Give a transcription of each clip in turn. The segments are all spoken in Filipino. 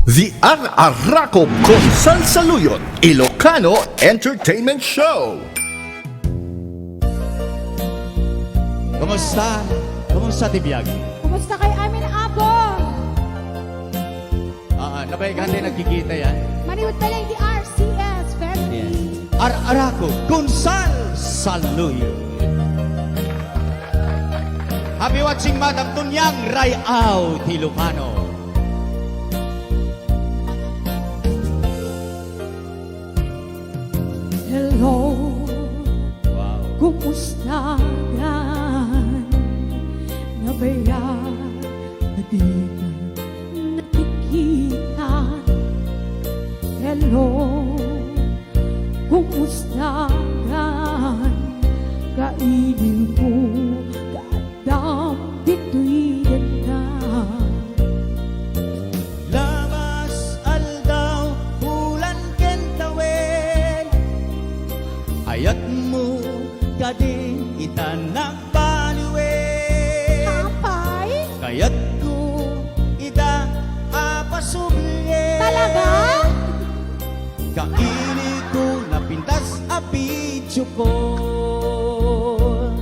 The Ar-Arako Konsal Saluyot Ilocano Entertainment Show. Kumusta? Kumusta tibiyag? Kumusta kay amin abo? Nabaigan din nagkikita yan. Maniwad pala yung RCS family. Ar-Arako Konsal Saluyot. Happy watching Madam Tunyang Rayaw Ilocano. Hello, Wow. kumusta ka? Nabaya na di ka nakikita. Hello, kumusta ka? Kainin mo kaadam bituin ka. Labas aldaw bulan kentawin, ayat mo kading itanak baliwen. Kapay? Kayat ko ida apasubliye. Talaga? Kaili ko napintas apidyo ko.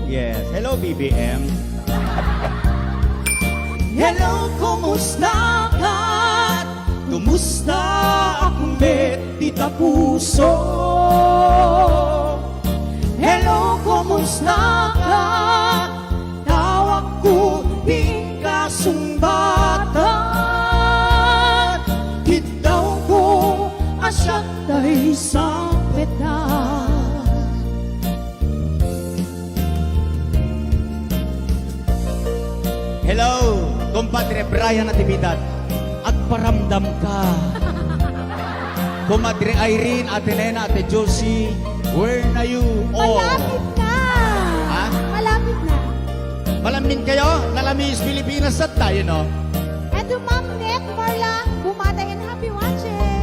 Yes, hello BBM. Hello, kumusta ka? Kumusta akong betita puso? Hello, kumusta ka? Tawag ko di ka sumbatan. Hitaw ko asyak tayo sa petan. Hello, kumpadre Brian Natividad. Agparamdam ka. Kumadre Irene, Ate Nena, Ate Josie, where na you all? Malapit na! Ha? Malapit na. Malamin kayo? Nalamis Pilipinas at tayo, no? And to Ma'am Net, Marla, bumata and happy watching!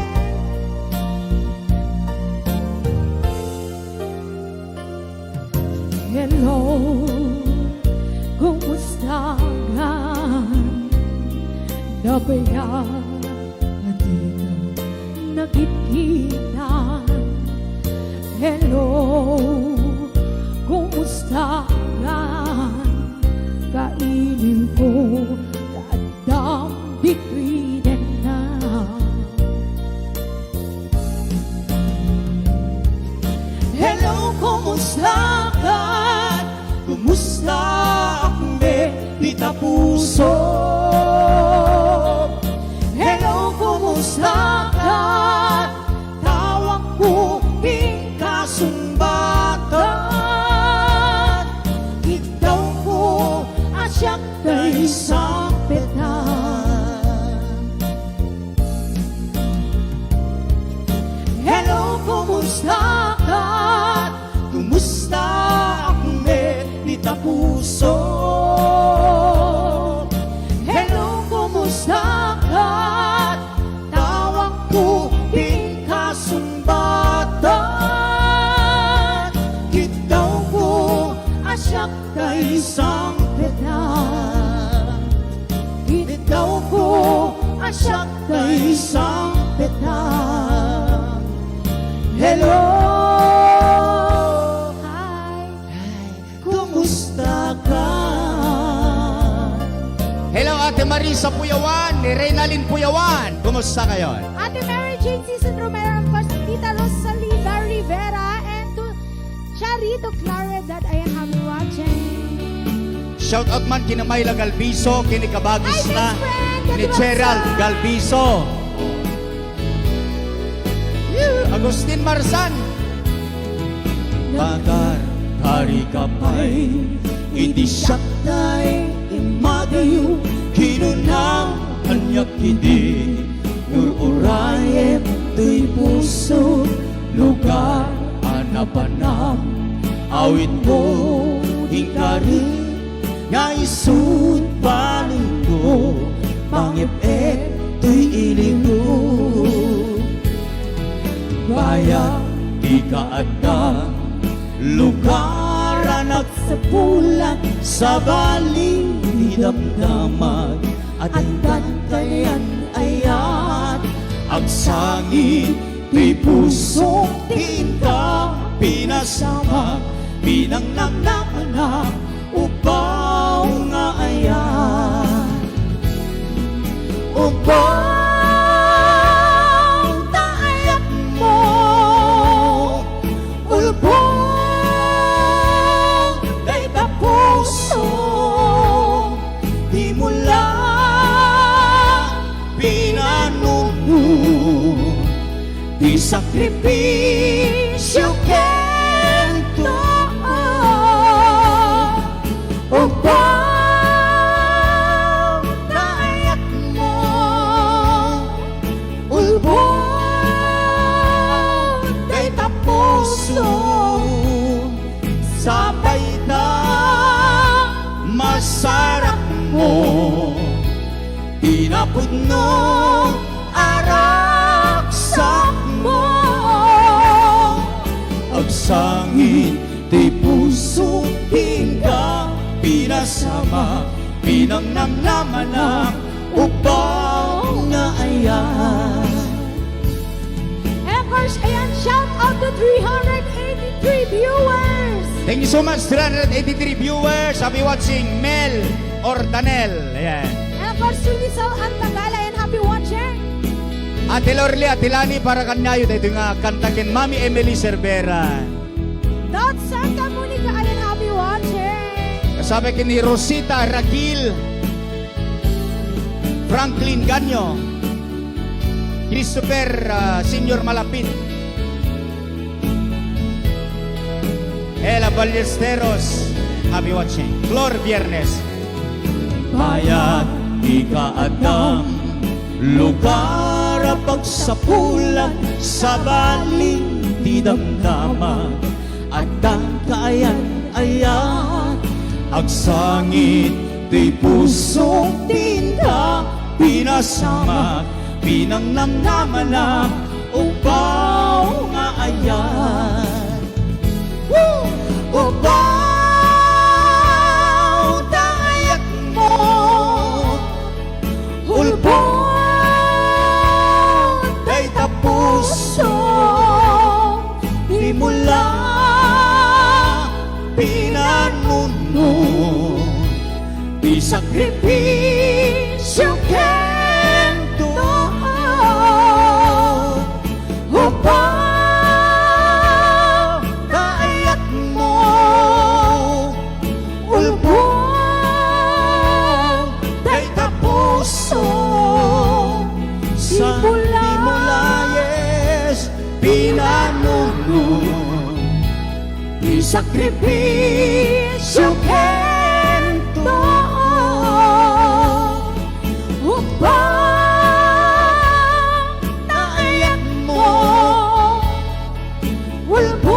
Hello, kumusta ka? Nabaya na di ka nakikita. Hello, kumusta ka? Kainin ko kaadam bituin na. Hello, kumusta ka? Kumusta akong betita puso? Hello, kumusta ka? Tawag ko di ka sumbatan. Ikaw ko asyak kay sa petan. Hello, kumusta ka? Kumusta akong betita puso? Hello, kumusta ka? Tawag ko di ka sumbatan. Ikaw ko asyak kay isang petan. Ikaw ko asyak kay isang petan. Hello! Hi! Kumusta ka? Hello, Ate Marisa Puyawan, ni Reynalyn Puyawan. Kumusta kayo? Ate Mary Jane Season Romero, of course, Tita Rosalida Rivera, and to Charito Claridad, I am happy watching. Shout out man kina Myla Galbiso, kini Kabagis Hi, na, best friend! ni Happy Gerald Watson! Galbiso. Agustin Marsan. Tagar hari kapay, idi syaktay imagayo, kinunang kanyak hindi, nur urayem tuy puso, lugar anapanam, awit mo hingkari, nga isut paling ko, pangip-ep tuy iligo. Bayan di kaadang lugar anak sa pulat sa baling di damdaman at ang bantayan ayat Agsangin di pusong tinta pinasama pinangnamnaman upaw nga ayan upaw taayat mo ulbong kay kapuso di mo lang pinanuno di sakripisyo kento upang naayat mo ulbong kay tapuso sabay na masarap mo inapod no araksak mo agsangin di puso hingga pinasama pinangnamnaman ang upaw na ayan. And of course, ayan, shout out to 383 viewers. Thank you so much 383 viewers. Happy watching Mel Ordanel. Ayan. And of course, to Lizal Antagala and happy watching. Ate Lorly, Ate Lani, para kanyayo dito nga kantakin Mami Emily Cervera. Dot Santa Monica and happy watching. Kasabay kini Rosita Raquel, Franklin Ganyo, Christopher Senior Malapit, Ella Ballesteros, happy watching. Flor Viernes. Bayat ikaadam, lugar pagsapulan sa baling di damdaman at ang kaayan-ayan agsangit di puso tinta pinasama pinangnamnaman ang upaw nga ayan. Woo! Upaw taayat mo ulbong kay tapuso di mo lang pinanuno di sakripisyo kento upaw kaayat mo ulbong kay tapuso sa di mo layes pinanuno di sakripisyo kento upang naayat mo ulbong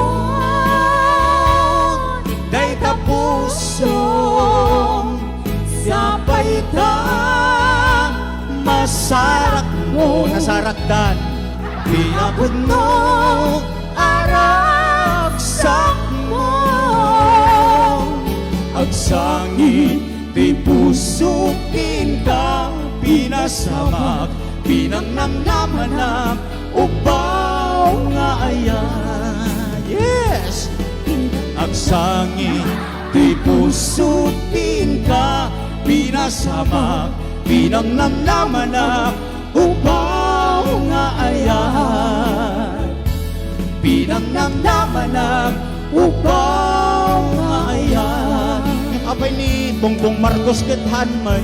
kay tapuso sabay ka masarak mo nasarakdan pinapod mo araksak mo agsangin di puso pinta pinasamak pinangnamnaman ang upaw nga ayan. Yes! Agsangin di puso pinta pinasamak pinangnamnaman ang upaw nga ayan. Pinangnamnaman ang upaw nga ayan. Apay ni Bongbong Marcos Gethanman.